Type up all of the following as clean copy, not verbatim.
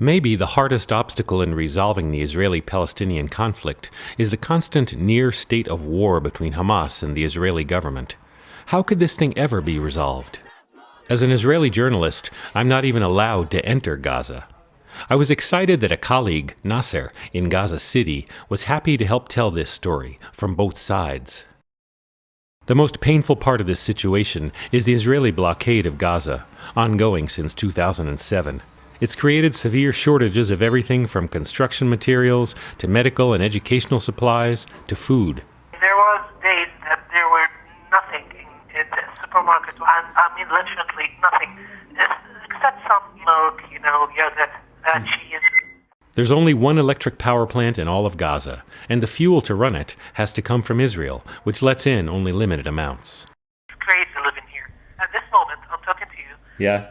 Maybe the hardest obstacle in resolving the Israeli-Palestinian conflict is the constant near state of war between Hamas and the Israeli government. How could this thing ever be resolved? As an Israeli journalist, I'm not even allowed to enter Gaza. I was excited that a colleague, Nasser, in Gaza City, was happy to help tell this story from both sides. The most painful part of this situation is the Israeli blockade of Gaza, ongoing since 2007. It's created severe shortages of everything from construction materials to medical and educational supplies to food. There was days that there were nothing in the supermarket, and I mean literally nothing, except some milk, yogurt, cheese. There's only one electric power plant in all of Gaza, and the fuel to run it has to come from Israel, which lets in only limited amounts. It's crazy living here. At this moment, I'm talking to you. Yeah.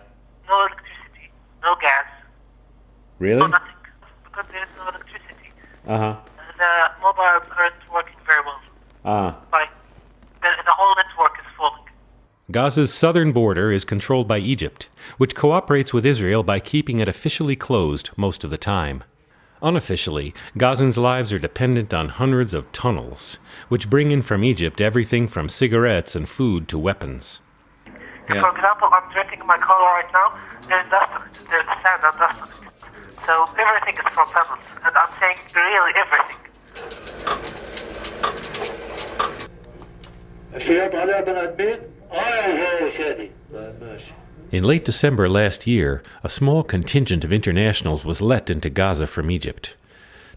No electricity, no gas. Really? No nothing, because there's no electricity. Uh-huh. The mobiles aren't working very well. Like, the whole network is falling. Gaza's southern border is controlled by Egypt, which cooperates with Israel by keeping it officially closed most of the time. Unofficially, Gazans' lives are dependent on hundreds of tunnels, which bring in from Egypt everything from cigarettes and food to weapons. Yeah. For example, I'm drinking my cola right now. There's dust on it. There's sand and dust on it. So everything is from tunnels, and I'm saying really everything. In late December last year, a small contingent of internationals was let into Gaza from Egypt.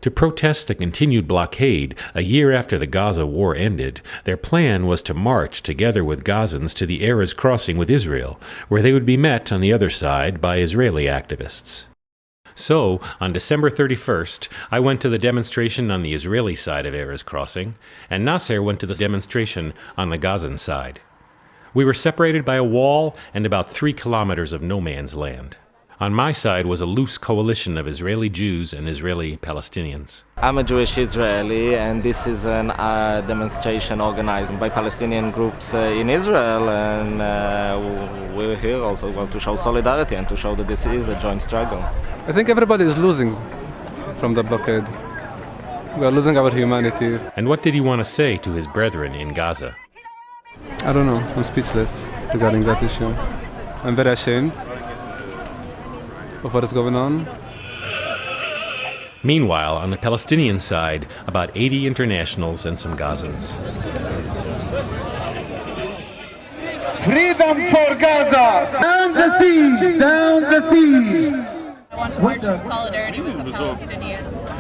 To protest the continued blockade a year after the Gaza war ended, their plan was to march together with Gazans to the Erez crossing with Israel, where they would be met on the other side by Israeli activists. So, on December 31st, I went to the demonstration on the Israeli side of Erez crossing, and Nasser went to the demonstration on the Gazan side. We were separated by a wall and about 3 kilometers of no man's land. On my side was a loose coalition of Israeli Jews and Israeli Palestinians. I'm a Jewish Israeli, and this is a demonstration organized by Palestinian groups in Israel, and we're here also to show solidarity and to show that this is a joint struggle. I think everybody is losing from the blockade. We are losing our humanity. And what did he want to say to his brethren in Gaza? I don't know. I'm speechless regarding that issue. I'm very ashamed of what is going on. Meanwhile, on the Palestinian side, about 80 internationals and some Gazans. Freedom for Gaza! Down the sea! Down the sea! I want to march in solidarity with the Palestinians.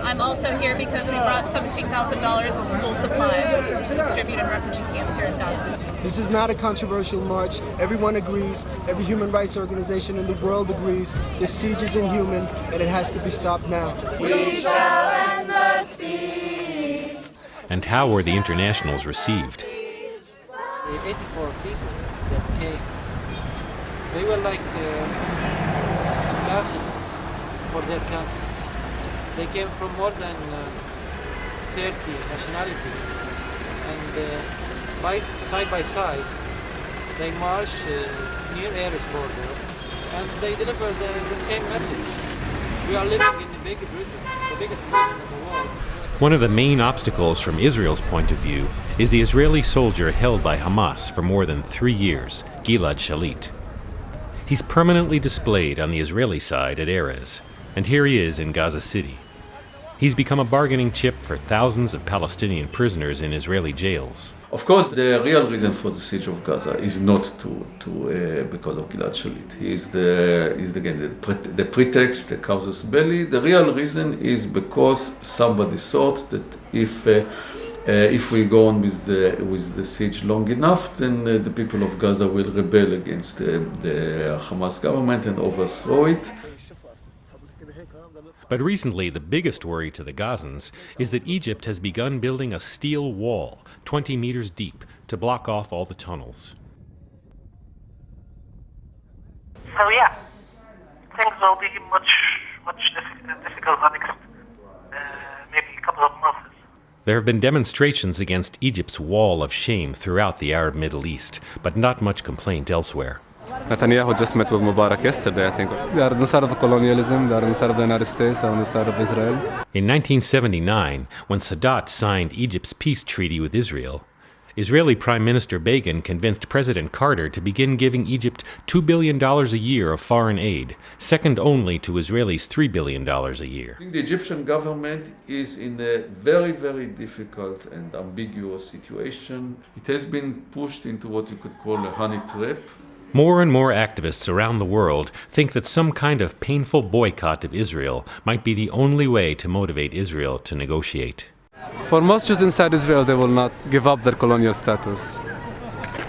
I'm also here because we brought $17,000 in school supplies to distribute in refugee camps here in Gaza. This is not a controversial march. Everyone agrees, every human rights organization in the world agrees, this siege is inhuman and it has to be stopped now. We shall end the siege. And how were the internationals received? The 84 people that came, they were like ambassadors for their countries. They came from more than 30 nationalities, and by side, they marched near Erez border, and they delivered the same message. We are living in the biggest prison in the world. One of the main obstacles from Israel's point of view is the Israeli soldier held by Hamas for more than 3 years, Gilad Shalit. He's permanently displayed on the Israeli side at Erez, and here he is in Gaza City. He's become a bargaining chip for thousands of Palestinian prisoners in Israeli jails. Of course, the real reason for the siege of Gaza is not because of Gilad Shalit. He is the pretext, the casus belli. The real reason is because somebody thought that if we go on with the siege long enough, then the people of Gaza will rebel against the Hamas government and overthrow it. But recently, the biggest worry to the Gazans is that Egypt has begun building a steel wall 20 meters deep to block off all the tunnels. So yeah, things will be much difficult the next maybe a couple of months. There have been demonstrations against Egypt's wall of shame throughout the Arab Middle East, but not much complaint elsewhere. Netanyahu just met with Mubarak yesterday, I think. They are on the side of colonialism, they are on the side of the United States, they are on the side of Israel. In 1979, when Sadat signed Egypt's peace treaty with Israel, Israeli Prime Minister Begin convinced President Carter to begin giving Egypt $2 billion a year of foreign aid, second only to Israel's $3 billion a year. I think the Egyptian government is in a very, very difficult and ambiguous situation. It has been pushed into what you could call a honey trap. More and more activists around the world think that some kind of painful boycott of Israel might be the only way to motivate Israel to negotiate. For most Jews inside Israel, they will not give up their colonial status.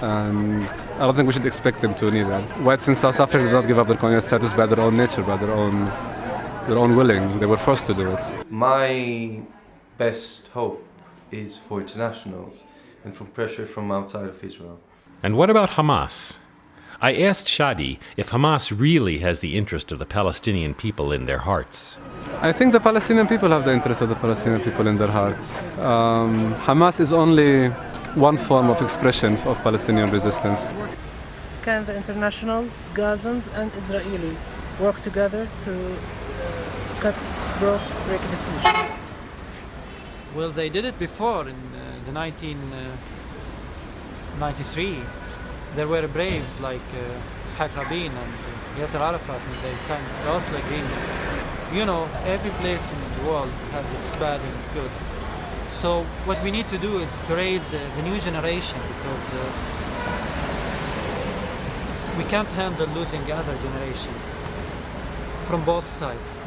And I don't think we should expect them to neither. Whites in South Africa did not give up their colonial status by their own nature, by their own willing. They were forced to do it. My best hope is for internationals and from pressure from outside of Israel. And what about Hamas? I asked Shadi if Hamas really has the interest of the Palestinian people in their hearts. I think the Palestinian people have the interest of the Palestinian people in their hearts. Hamas is only one form of expression of Palestinian resistance. Can the internationals, Gazans and Israeli work together to break the siege? Well, they did it before in the 1993. There were braves like Ishaq Rabin and Yasser Arafat, and they signed the Oslo Agreement. You know, every place in the world has its bad and good. So what we need to do is to raise the new generation, because we can't handle losing another generation from both sides.